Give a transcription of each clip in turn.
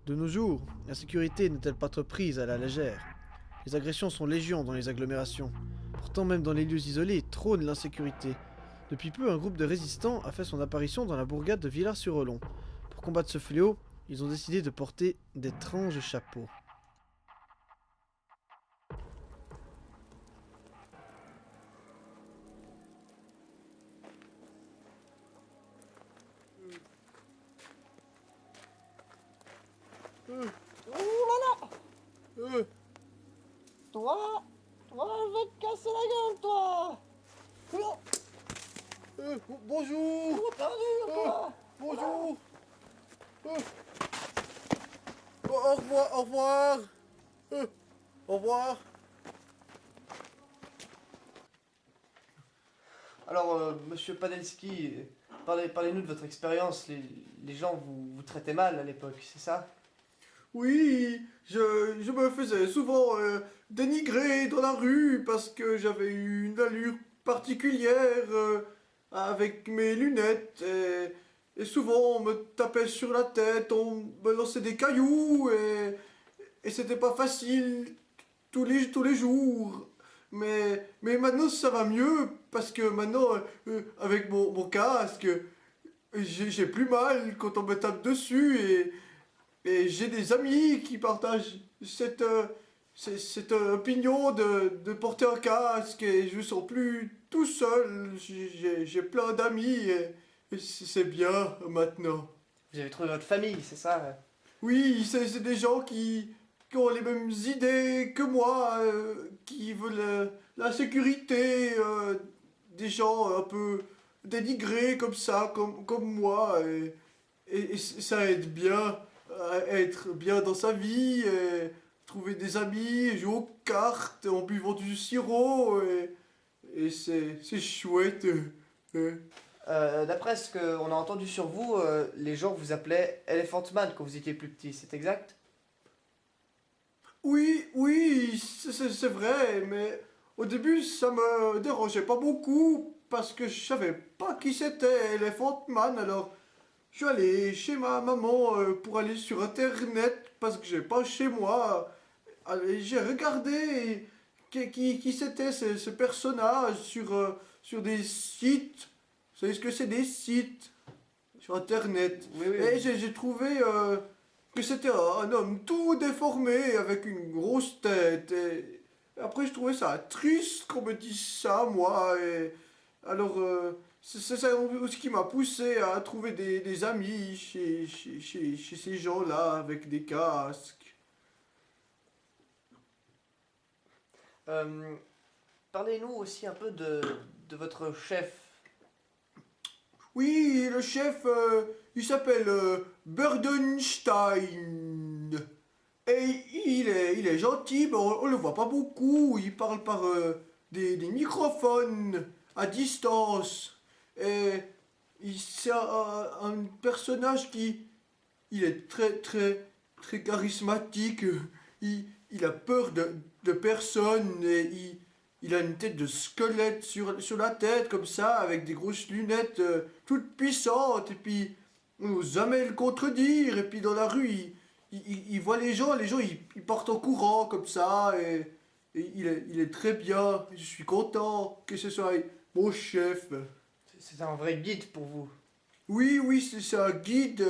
De nos jours, la sécurité n'est-elle pas trop prise à la légère? Les agressions sont légion dans les agglomérations. Pourtant, même dans les lieux isolés, trône l'insécurité. Depuis peu, un groupe de résistants a fait son apparition dans la bourgade de Villars-sur-Olon. Pour combattre ce fléau, ils ont décidé de porter d'étranges chapeaux. Ouh là là. Toi, je vais te casser la gueule, toi. Bonjour. Où t'as vu, toi? Bonjour. Au revoir, au revoir. Au revoir. Alors, monsieur Padelski, parlez-nous de votre expérience. Les gens vous traitaient mal à l'époque, c'est ça? Oui, je me faisais souvent dénigrer dans la rue parce que j'avais eu une allure particulière avec mes lunettes et souvent on me tapait sur la tête, on me lançait des cailloux et c'était pas facile tous les jours. Mais maintenant ça va mieux parce que maintenant avec mon casque j'ai plus mal quand on me tape dessus et j'ai des amis qui partagent cette opinion de porter un casque et je ne sens plus tout seul. J'ai plein d'amis et c'est bien maintenant. Vous avez trouvé votre famille, c'est ça? Oui, c'est des gens qui ont les mêmes idées que moi, qui veulent la sécurité, des gens un peu dénigrés comme ça, comme moi. Et ça aide bien à être bien dans sa vie, et trouver des amis, jouer aux cartes en buvant du sirop, et c'est chouette. D'après ce qu'on a entendu sur vous, les gens vous appelaient Elephant Man quand vous étiez plus petit, c'est exact? Oui, c'est vrai, mais au début ça me dérangeait pas beaucoup parce que je savais pas qui c'était Elephant Man, alors je suis allé chez ma maman pour aller sur internet parce que j'ai pas chez moi. Allez, j'ai regardé qui c'était ce personnage sur des sites. Vous savez ce que c'est des sites sur internet? Oui, oui, Et oui. j'ai trouvé que c'était un homme tout déformé avec une grosse tête. Et après, je trouvais ça triste qu'on me dise ça, moi. Et alors, c'est ça ce qui m'a poussé à trouver des amis chez ces gens-là avec des casques. Euh, Parlez-nous aussi un peu de votre chef. Oui, le chef, il s'appelle Burdenstein. Et il est gentil, mais on le voit pas beaucoup. Il parle par des microphones à distance. Et c'est un personnage il est très charismatique. Il a peur de personne et il a une tête de squelette sur la tête, comme ça, avec des grosses lunettes toutes puissantes. Et puis, on n'ose jamais le contredire. Et puis, dans la rue, il voit les gens ils partent en courant, comme ça. Et il est très bien. Je suis content que ce soit mon chef. C'est un vrai guide pour vous. Oui, c'est un guide.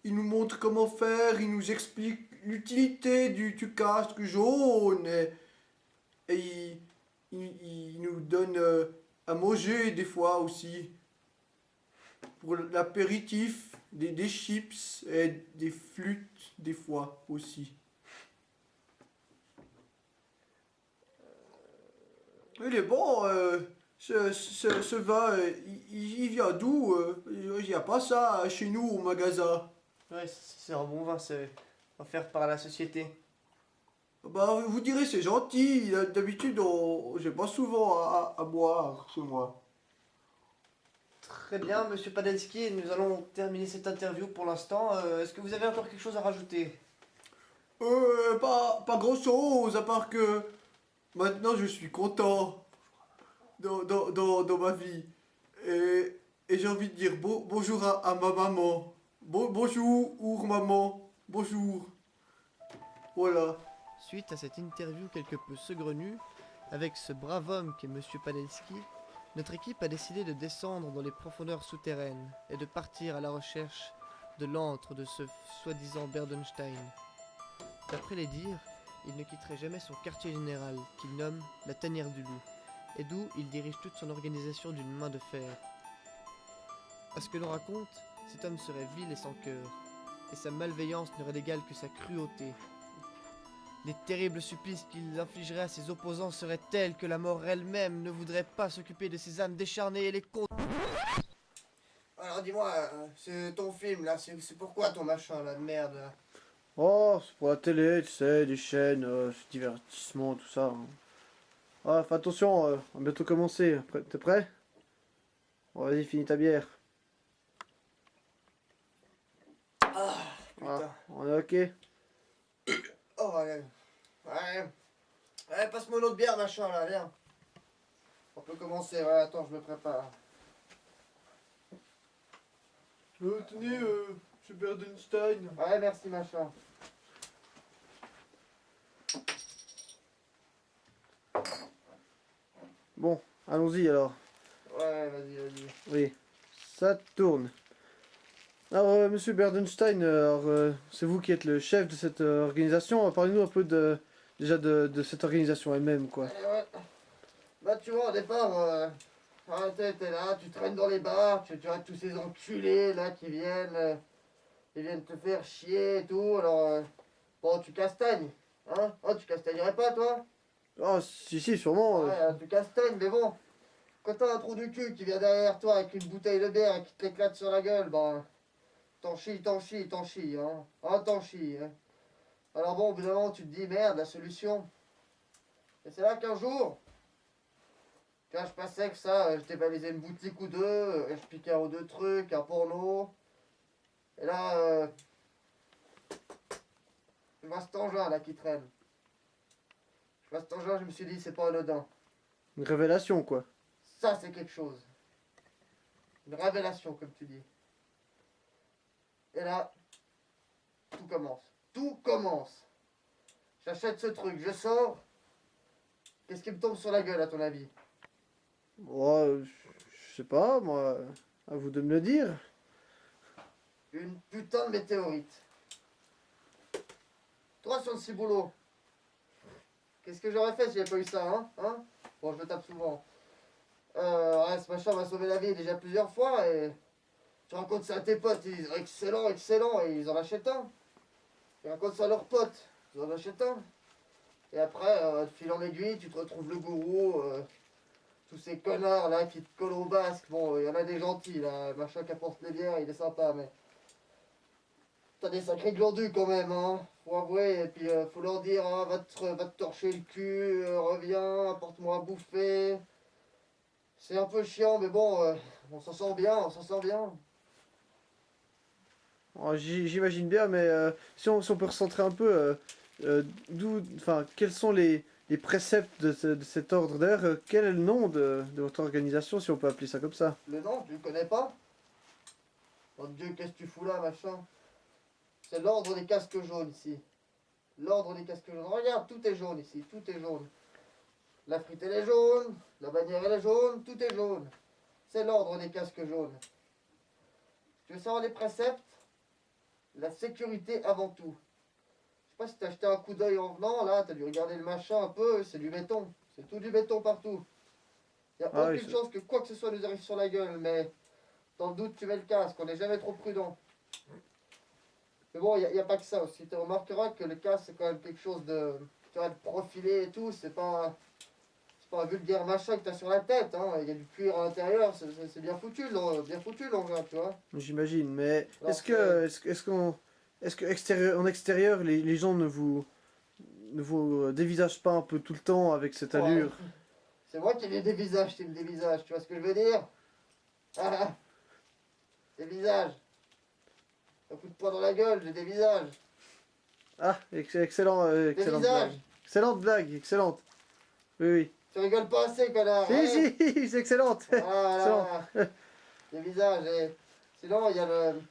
Il nous montre comment faire. Il nous explique l'utilité du casque jaune. Et il nous donne à manger des fois aussi. Pour l'apéritif, des chips et des flûtes des fois aussi. Il est bon, ce vin, il vient d'où? Il n'y a pas ça chez nous au magasin. Ouais, c'est un bon vin, c'est offert par la société. Bah, vous direz, c'est gentil. D'habitude, j'ai pas souvent à boire chez moi. Très bien, monsieur Padelski, nous allons terminer cette interview pour l'instant. Est-ce que vous avez encore quelque chose à rajouter? Pas grand-chose, à part que maintenant je suis content dans ma vie. Et j'ai envie de dire bonjour à ma maman. Bonjour, maman. bonjour. Voilà. Suite à cette interview quelque peu saugrenue, avec ce brave homme qui est Monsieur Padelski, notre équipe a décidé de descendre dans les profondeurs souterraines et de partir à la recherche de l'antre de ce soi-disant Berdenstein. D'après les dires, il ne quitterait jamais son quartier général, qu'il nomme la tanière du loup, et d'où il dirige toute son organisation d'une main de fer. À ce que l'on raconte, cet homme serait vil et sans cœur, et sa malveillance n'aurait d'égal que sa cruauté. Les terribles supplices qu'il infligerait à ses opposants seraient tels que la mort elle-même ne voudrait pas s'occuper de ces âmes décharnées et les Alors dis-moi, c'est ton film là, c'est pourquoi ton machin là de merde là? Oh, c'est pour la télé, tu sais, des chaînes, divertissement, tout ça. Hein. Ah, fais attention, on va bientôt commencer. T'es prêt? Bon, vas-y, finis ta bière. Ah, putain. Ah, on est ok? Oh, ouais. Ouais, passe-moi une autre bière, machin, là, viens. On peut commencer, ouais, attends, je me prépare. Tenez, monsieur Berdenstein. Ouais, merci, machin. Bon, allons-y alors. Ouais, vas-y. Oui, ça tourne. Alors, monsieur Berdenstein, c'est vous qui êtes le chef de cette organisation. Parlez-nous un peu déjà de cette organisation elle-même, quoi. Ouais. Bah, tu vois, au départ, t'es là, tu traînes dans les bars, tu vois tous ces enculés, là, qui viennent, ils viennent te faire chier et tout, alors, bon, tu castagnes, hein? Oh, tu castagnerais pas, toi? Ah, si, sûrement. Ouais, tu castagnes, mais bon, quand t'as un trou du cul qui vient derrière toi avec une bouteille de bière et qui te l'éclate sur la gueule, ben, t'en chies, hein. Ah, t'en chies, hein. Alors bon, au bout d'un moment, tu te dis, merde, la solution. Et c'est là qu'un jour, tu vois, je passais que ça, je dévalisais une boutique ou deux, je piquais un ou deux trucs, un porno. Et là, je vois cet engin là qui traîne. Je vois cet engin, je me suis dit, c'est pas anodin. Une révélation, quoi. Ça, c'est quelque chose. Une révélation, comme tu dis. Et là, tout commence. Tout commence. J'achète ce truc, je sors. Qu'est-ce qui me tombe sur la gueule, à ton avis? Oh, je sais pas, moi. À vous de me le dire. Une putain de météorite. 3 sur le ciboulot. Qu'est-ce que j'aurais fait si j'avais pas eu ça, hein? Bon, je me tape souvent. Ouais, ce machin m'a sauvé la vie déjà plusieurs fois et tu racontes ça à tes potes, ils disent excellent, et ils en achètent un. Tu racontes ça à leurs potes, ils en achètent un. Et après, de fil en aiguille, tu te retrouves le gourou, tous ces connards là qui te collent au basque. Bon, il y en a des gentils là, machin qui apporte les bières, il est sympa, mais t'as des sacrés glandus quand même, hein. Faut avouer, et puis faut leur dire, hein, va te torcher le cul, reviens, apporte-moi à bouffer. C'est un peu chiant, mais bon, on s'en sort bien. Oh, j'imagine bien, mais si on peut recentrer un peu, quels sont les préceptes de cet ordre? D'ailleurs, quel est le nom de votre organisation, si on peut appeler ça comme ça? Le nom, tu le connais pas? Mon Dieu, qu'est-ce que tu fous là, machin? C'est l'ordre des casques jaunes ici. L'ordre des casques jaunes. Regarde, tout est jaune ici, tout est jaune. La frite elle est jaune, la bannière elle est jaune, tout est jaune. C'est l'ordre des casques jaunes. Tu veux savoir les préceptes? La sécurité avant tout. Je sais pas si t'as jeté un coup d'œil en venant, là, t'as dû regarder le machin un peu, c'est du béton. C'est tout du béton partout. Il n'y a Ah oui, aucune chance que quoi que ce soit nous arrive sur la gueule, mais dans le doute, tu mets le casque, on n'est jamais trop prudent. Mais bon, il n'y a pas que ça aussi. Tu remarqueras que le casque, c'est quand même quelque chose de, tu vois, de profilé et tout. C'est pas un vulgaire machin que tu as sur la tête. Hein. Il y a du cuir à l'intérieur, c'est bien foutu, bien foutu l'engin, tu vois. J'imagine, mais Alors, est-ce que en extérieur, les gens ne vous dévisagent pas un peu tout le temps avec cette Ouais. allure? C'est moi qui ai des visages, tu vois ce que je veux dire? Ah, des visages. Un coup de poing dans la gueule, j'ai des visages. Ah, excellent, Des excellente visages. blague. Excellente blague, excellente. Oui. Tu rigoles pas assez, connard. Si, Allez. si, c'est excellente. Voilà. Des visages. Et sinon, il y a le.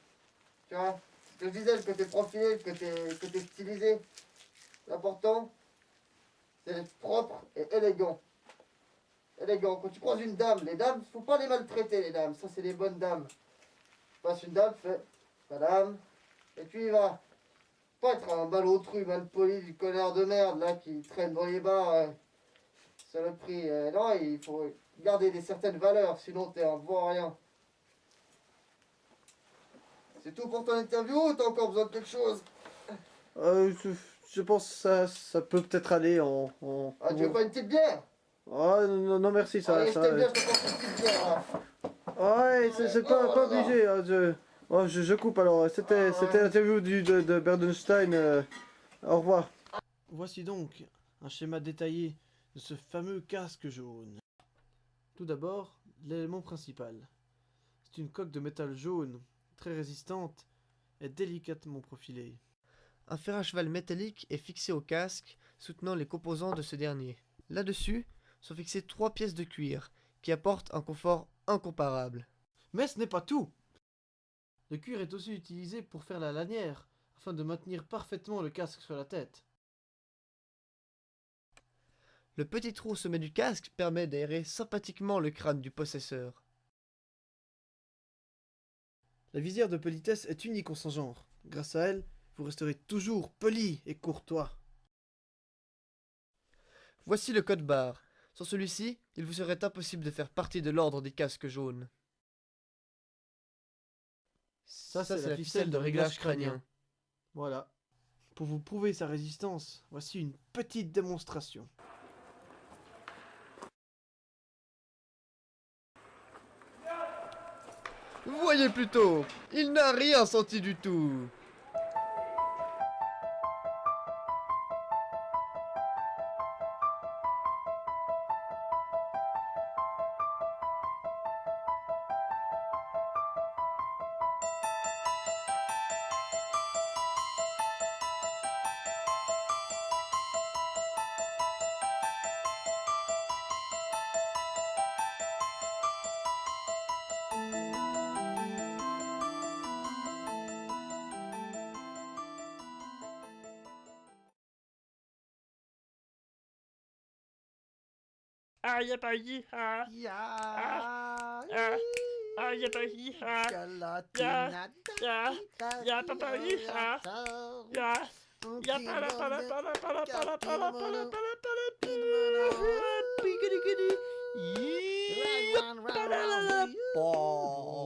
Tu vois, que je disais, le côté profilé, le côté stylisé. L'important, c'est d'être propre et élégant. Élégant. Quand tu croises une dame, les dames, faut pas les maltraiter, les dames. Ça, c'est les bonnes dames. Tu passes une dame, tu fais madame, et tu y vas. Pas être un balotru mal poli du connard de merde là qui traîne dans les bars. Saloperie. Non, il faut garder certaines valeurs, sinon t'es un bon à rien. C'est tout pour ton interview ou t'as encore besoin de quelque chose? Je pense que ça peut peut-être aller en... Ah, tu veux pas une petite bière? Ah, non, non, merci, ça... Allez, je ça t'aime bien, je te porte une petite bière là. Ouais, c'est pas Oh là là. obligé. Hein, je coupe alors. C'était l'interview de Berdenstein. Au revoir. Voici donc un schéma détaillé de ce fameux casque jaune. Tout d'abord, l'élément principal. C'est une coque de métal jaune, très résistante et délicatement profilée. Un fer à cheval métallique est fixé au casque, soutenant les composants de ce dernier. Là-dessus sont fixées 3 pièces de cuir, qui apportent un confort incomparable. Mais ce n'est pas tout. Le cuir est aussi utilisé pour faire la lanière, afin de maintenir parfaitement le casque sur la tête. Le petit trou au sommet du casque permet d'aérer sympathiquement le crâne du possesseur. La visière de politesse est unique en son genre. Grâce à elle, vous resterez toujours poli et courtois. Voici le code barre. Sans celui-ci, il vous serait impossible de faire partie de l'ordre des casques jaunes. Ça, c'est la ficelle de réglage crânien. Voilà. Pour vous prouver sa résistance, voici une petite démonstration. Voyez plutôt, il n'a rien senti du tout. Ah, y'a pas eu, ah, Ya. y'a pas eu, y'a pas eu, Ball.